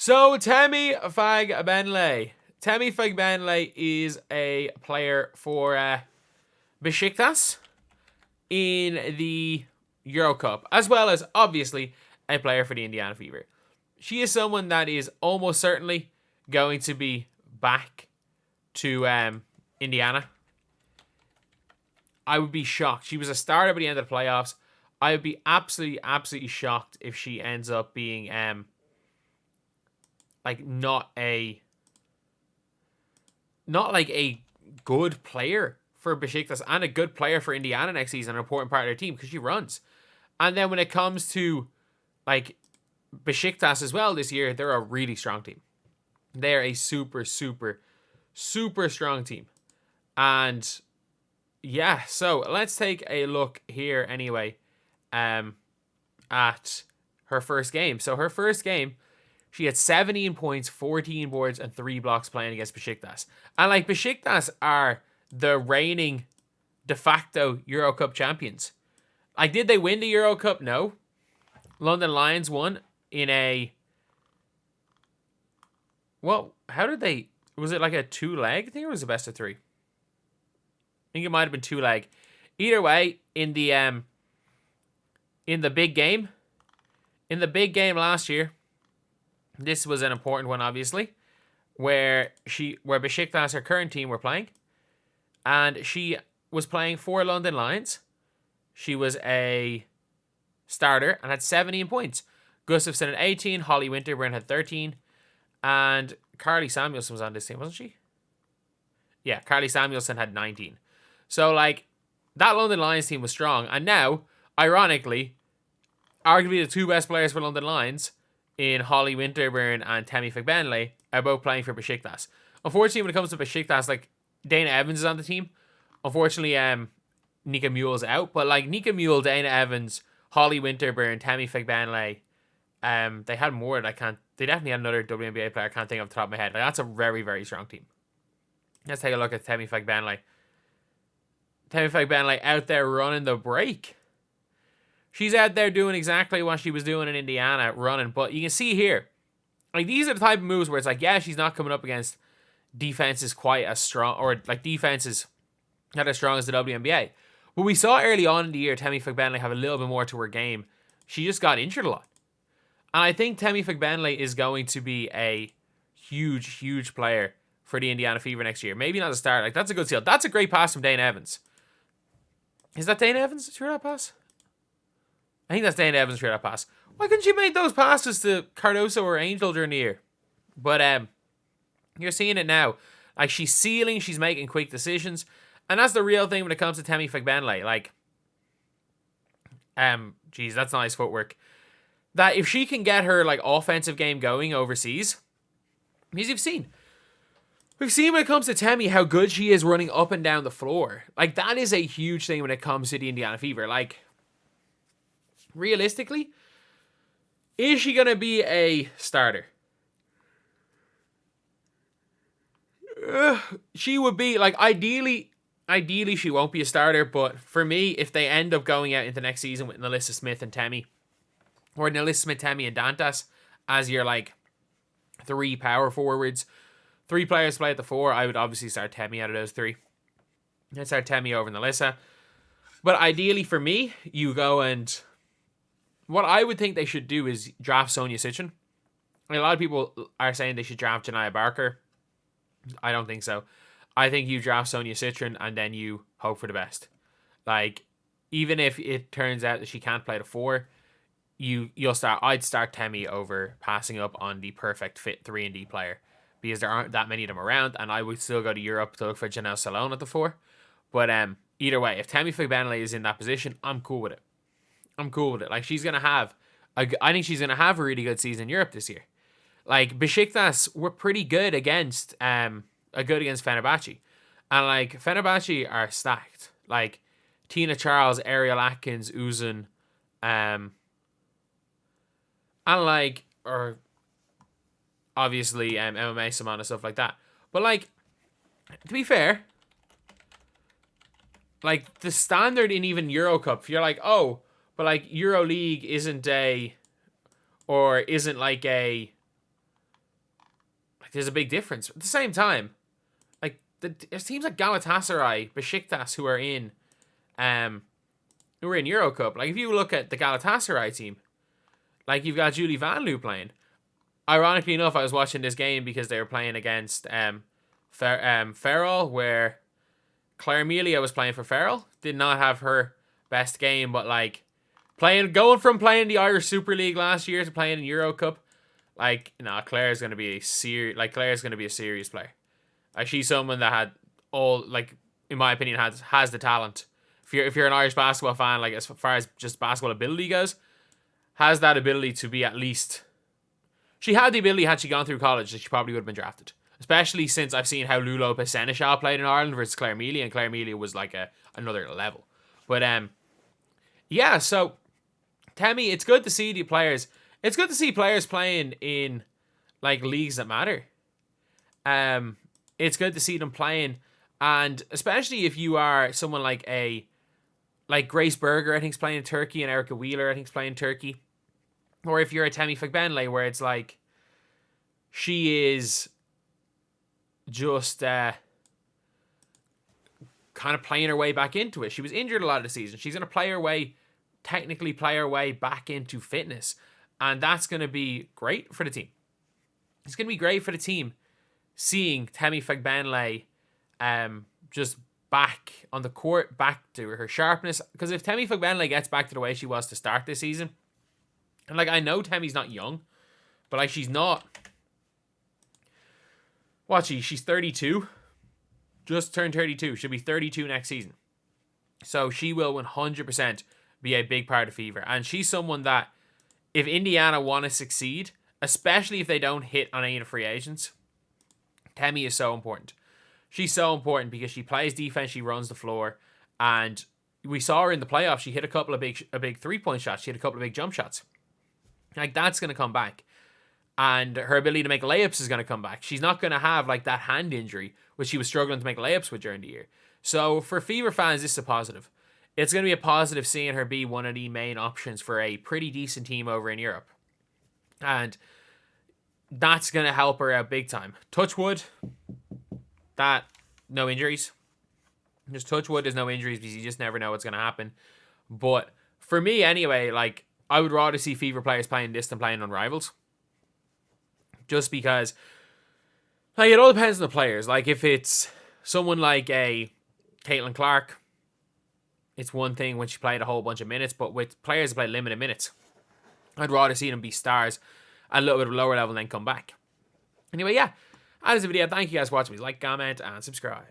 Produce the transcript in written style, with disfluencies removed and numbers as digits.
So, Temi Fagbenle. Temi Fagbenle is a player for Besiktas in the Euro Cup, as well as, obviously, a player for the Indiana Fever. She is someone that is almost certainly going to be back to Indiana. I would be shocked. She was a starter by the end of the playoffs. I would be absolutely shocked if she ends up being not like a good player for Besiktas and a good player for Indiana next season, an important part of their team because she runs. And then when it comes to like Besiktas as well this year, they're a really strong team. They're a super strong team. And yeah, so let's take a look here anyway at her first game. So her first game, she had 17 points, 14 boards, and 3 blocks playing against Besiktas. And like Besiktas are the reigning de facto Euro Cup champions. Like, did they win the Euro Cup? No. London Lions won in a... Well, how did they... Was it like a 2-leg? I think it was a best of 3. I think it might have been 2-leg. Either way, in the big game, last year, this was an important one, obviously, where Besiktas, her current team, were playing, and she was playing for London Lions. She was a starter and had 17 points. Gustafsson had 18, Holly Winterburn had 13, and Carly Samuelson was on this team, wasn't she? Yeah, Carly Samuelson had 19. So, like, that London Lions team was strong, and now, ironically, arguably the 2 best players for London Lions in Holly Winterburn and Temi Fagbenle are both playing for Besiktas. Unfortunately, when it comes to Besiktas, like, Dana Evans is on the team. Unfortunately, Nika Mule's out. But, like, Nika Mule, Dana Evans, Holly Winterburn, Temi Fagbenle, they had more that I can't... They definitely had another WNBA player I can't think off the top of my head. Like, that's a very strong team. Let's take a look at Temi Fagbenle. Temi Fagbenle out there running the break. She's out there doing exactly what she was doing in Indiana, running. But you can see here, like, these are the type of moves where it's like, yeah, she's not coming up against defenses quite as strong, or like defenses not as strong as the WNBA. But we saw early on in the year Temi Fagbenle have a little bit more to her game. She just got injured a lot. And I think Temi Fagbenle is going to be a huge player for the Indiana Fever next year. Maybe not a start. Like, that's a good steal. That's a great pass from Dana Evans. Is that Dana Evans through that pass? I think that's Dana Evans through that pass. Why couldn't you make those passes to Cardoso or Angel during the year? But you're seeing it now. Like, she's sealing, she's making quick decisions. And that's the real thing when it comes to Temi Fagbenle. Like, geez, that's nice footwork. That if she can get her, like, offensive game going overseas, because we've seen when it comes to Temi how good she is running up and down the floor. Like, that is a huge thing when it comes to the Indiana Fever. Like, realistically, is she going to be a starter? She would be, like, ideally she won't be a starter, but for me, if they end up going out into next season with Nalissa Smith and Temi, or Nalissa Smith, Temi, and Dantas as your, like, 3 power forwards, 3 players play at the 4, I would obviously start Temi out of those 3. I'd start Temi over Nalissa. But ideally for me, you go and... What I would think they should do is draft Sonia Citron. A lot of people are saying they should draft Janiyah Barker. I don't think so. I think you draft Sonia Citron and then you hope for the best. Like, even if it turns out that she can't play the 4, I'd start Temi over passing up on the perfect fit 3-and-D player, because there aren't that many of them around, and I would still go to Europe to look for Janelle Salone at the 4. But either way, if Temi Fagbenle is in that position, I'm cool with it. Like, she's gonna have I think she's gonna have a really good season in Europe this year. Like, Besiktas were pretty good against Fenerbahce. And, like, Fenerbahce are stacked. Like, Tina Charles, Ariel Atkins, Uzun, and, like, or obviously MMA Simon and stuff like that. But, like, to be fair, like, the standard in even Euro Cup, you're like, oh, but, like, Euro League isn't like a there's a big difference. At the same time, like there's teams like Galatasaray, Besiktas who are in Euro Cup. Like if you look at the Galatasaray team, like you've got Julie Van Loo playing. Ironically enough, I was watching this game because they were playing against Ferrol, where Claire Melia was playing for Ferrol. Did not have her best game, but like going from playing the Irish Superleague last year to playing in Euro Cup, like Claire's gonna be a serious player. Like she's someone that had all, like, in my opinion, has the talent. If you're an Irish basketball fan, like as far as just basketball ability goes, has that ability to be at least. She had the ability, had she gone through college, that she probably would have been drafted. Especially since I've seen how Lou Lopez Seneschal played in Ireland versus Claire Mealy, and Claire Mealy was like another level. But yeah, so Temi, it's good to see the players. It's good to see players playing in like leagues that matter. It's good to see them playing, and especially if you are someone like Grace Berger, I think is playing in Turkey, and Erica Wheeler, I think is playing in Turkey. Or if you're a Temi Fagbenle, where it's like she is just kind of playing her way back into it. She was injured a lot of the season. She's going to technically play her way back into fitness. And that's going to be great for the team. It's going to be great for the team seeing Temi Fagbenle just back on the court, back to her sharpness. Because if Temi Fagbenle gets back to the way she was to start this season, and like I know Temi's not young, but like she's not. She's 32. Just turned 32. She'll be 32 next season. So she will 100% be a big part of Fever. And she's someone that, if Indiana want to succeed, especially if they don't hit on any of the free agents, Temi is so important. She's so important because she plays defense, she runs the floor, and we saw her in the playoffs. She hit a couple of big 3-point shots. She hit a couple of big jump shots. Like, that's going to come back. And her ability to make layups is going to come back. She's not going to have like that hand injury, which she was struggling to make layups with during the year. So for Fever fans, this is a positive. It's going to be a positive seeing her be one of the main options for a pretty decent team over in Europe. And that's going to help her out big time. Touch wood, that no injuries. Just touch wood, there's no injuries because you just never know what's going to happen. But for me anyway, like, I would rather see Fever players playing this than playing on rivals. Just because, like, it all depends on the players. Like, if it's someone like a Caitlin Clark, it's one thing when she played a whole bunch of minutes, but with players that play limited minutes, I'd rather see them be stars at a little bit of a lower level and then come back. Anyway, yeah, that is the video. Thank you guys for watching. Please like, comment, and subscribe.